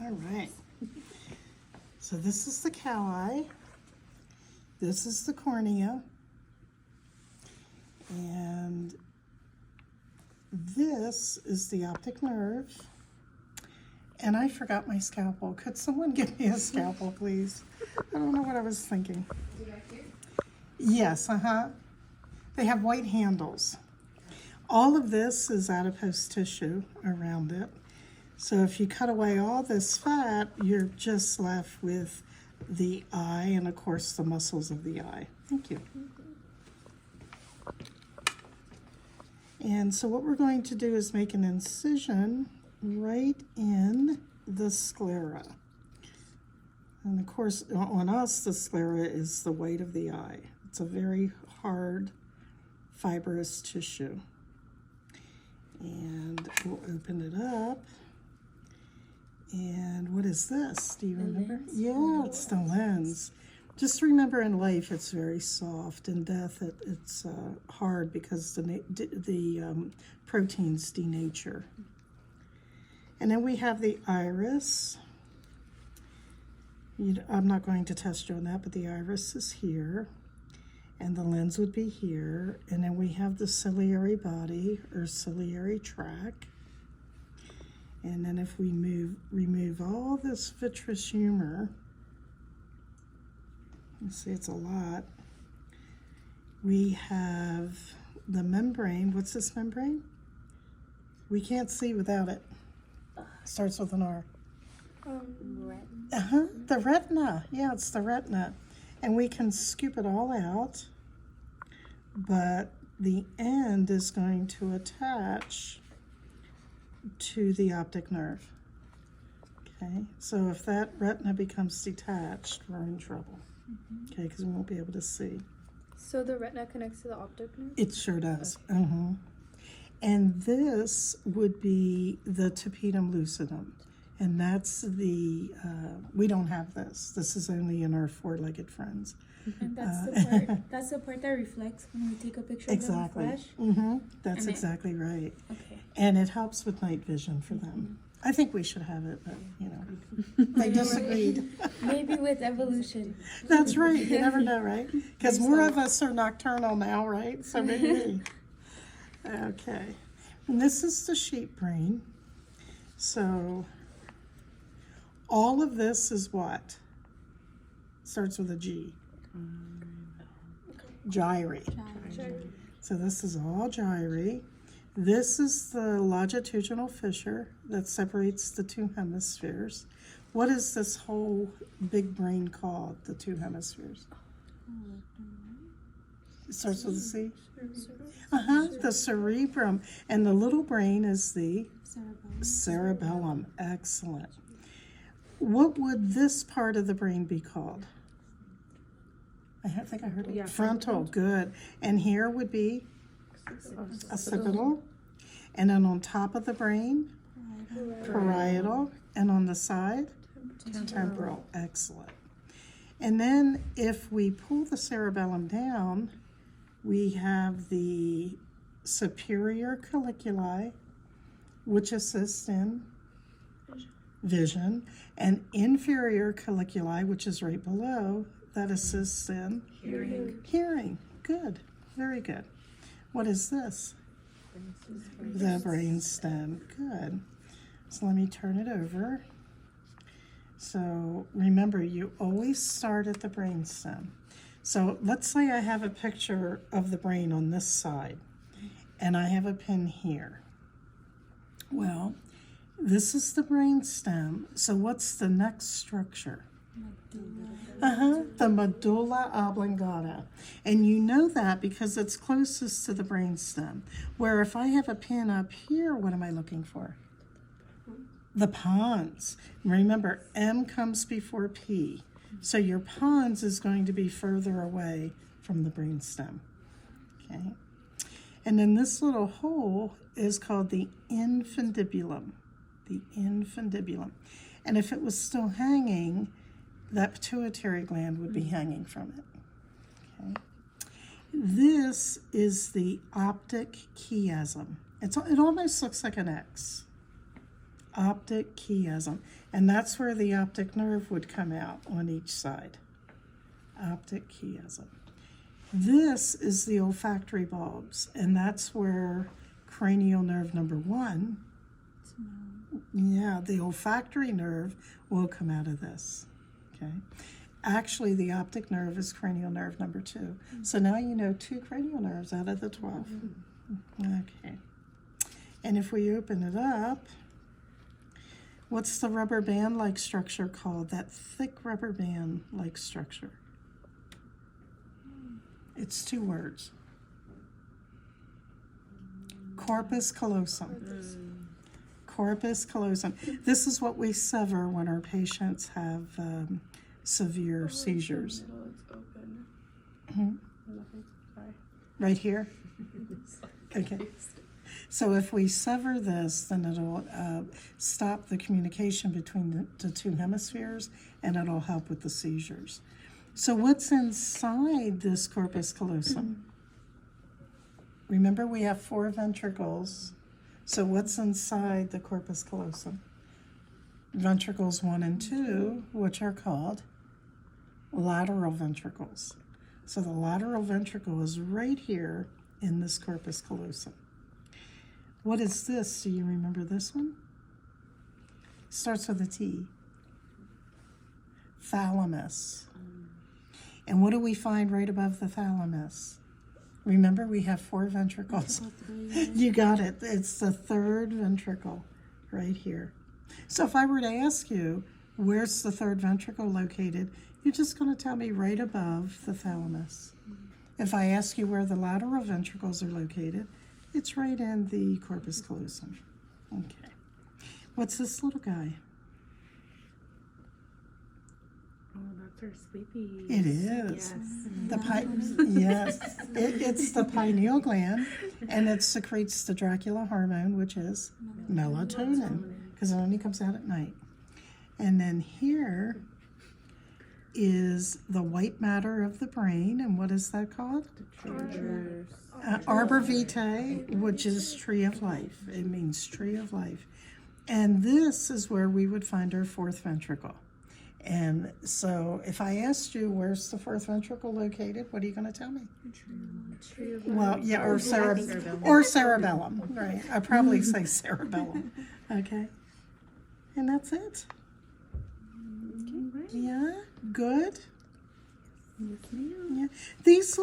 All right. So this is the cow eye. This is the cornea. And this is the optic nerve. And I forgot my scalpel. Could someone give me a scalpel, please? I don't know what I was thinking. Yes, They have white handles. All of this is adipose tissue around it. So if you cut away all this fat, you're just left with the eye and, of course, the muscles of the eye. Thank you. And so what we're going to do is make an incision right in the sclera. And, of course, on us, the sclera is the weight of the eye. It's a very hard, fibrous tissue. And we'll open it up. And what is this? Do you remember? Yeah, it's the lens. Just remember, in life, it's very soft. In death, it's hard because the proteins denature. And then we have the iris. I'm not going to test you on that, but the iris is here. And the lens would be here. And then we have the ciliary body or ciliary tract. And then if we remove all this vitreous humor, you see it's a lot. We have the membrane. What's this membrane? We can't see without it. Starts with an R. The retina. Yeah, it's the retina. And we can scoop it all out, but the end is going to attach to the optic nerve. Okay, so if that retina becomes detached, we're in trouble. Okay, because we won't be able to see. So the retina connects to the optic nerve? It sure does. Okay. And this would be the tapetum lucidum. And that's the, we don't have this. This is only in our four-legged friends. And that's the part that reflects when we take a picture Exactly. of the flash? That's exactly right. Okay. And it helps with night vision for them. I think we should have it, but, you know, they disagreed. Maybe with evolution. That's right. You never know, right? Because more of us are nocturnal now, right? So maybe. Okay. And this is the sheep brain. So all of this is what? Starts with a G. Gyri. So this is all gyri. This is the longitudinal fissure that separates the two hemispheres. What is this whole big brain called, the two hemispheres? It starts with a C? The cerebrum. And the little brain is the cerebellum. Excellent. What would this part of the brain be called? I think I heard it. Yeah, frontal. Good. And here would be occipital. And then on top of the brain, parietal. And on the side, temporal. Excellent. And then if we pull the cerebellum down, we have the superior colliculi, which assists in vision, and inferior colliculi, which is right below, that assists in hearing. Good. Very good. What is this? The brain stem. Good. So let me turn it over. So remember, you always start at the brain stem. So let's say I have a picture of the brain on this side, and I have a pin here. Well, this is the brain stem. So what's the next structure? The medulla oblongata. And you know that because it's closest to the brain stem. Where if I have a pin up here, what am I looking for? The pons. Remember, M comes before P. So your pons is going to be further away from the brain stem. Okay. And then this little hole is called the infundibulum. The infundibulum. And if it was still hanging, that pituitary gland would be hanging from it. Okay. This is the optic chiasm. It almost looks like an X. Optic chiasm. And that's where the optic nerve would come out on each side. Optic chiasm. This is the olfactory bulbs, and that's where cranial nerve number 1, the olfactory nerve will come out of this, okay? Actually, the optic nerve is cranial nerve number 2. So now you know 2 cranial nerves out of the 12. Okay. And if we open it up, what's the rubber band-like structure called? That thick rubber band-like structure. It's 2 words. Corpus callosum. Corpus callosum. This is what we sever when our patients have severe seizures. It's open. Hmm? Right here? Okay. So if we sever this, then it'll stop the communication between the 2 hemispheres, and it'll help with the seizures. So what's inside this corpus callosum? Remember, we have 4 ventricles. So what's inside the corpus callosum? Ventricles 1 and 2, which are called lateral ventricles. So the lateral ventricle is right here in this corpus callosum. What is this? Do you remember this one? Starts with a T. Thalamus. And what do we find right above the thalamus? Remember, we have 4 ventricles. You got it. It's the 3rd ventricle right here. So if I were to ask you, where's the 3rd ventricle located? You're just going to tell me right above the thalamus. If I ask you where the lateral ventricles are located, it's right in the corpus callosum. Okay. What's this little guy? Oh, that's our sleepy. It is. Yes. Yes. It's the pineal gland, and it secretes the Dracula hormone, which is melatonin, because it only comes out at night. And then here is the white matter of the brain, and what is that called? Arbor vitae, which is tree of life. It means tree of life. And this is where we would find our 4th ventricle. And so if I asked you where's the 4th ventricle located, what are you going to tell me? Well, yeah, or cerebellum, right? I'd probably say cerebellum. Okay. And that's it. Yeah, good. Yeah. These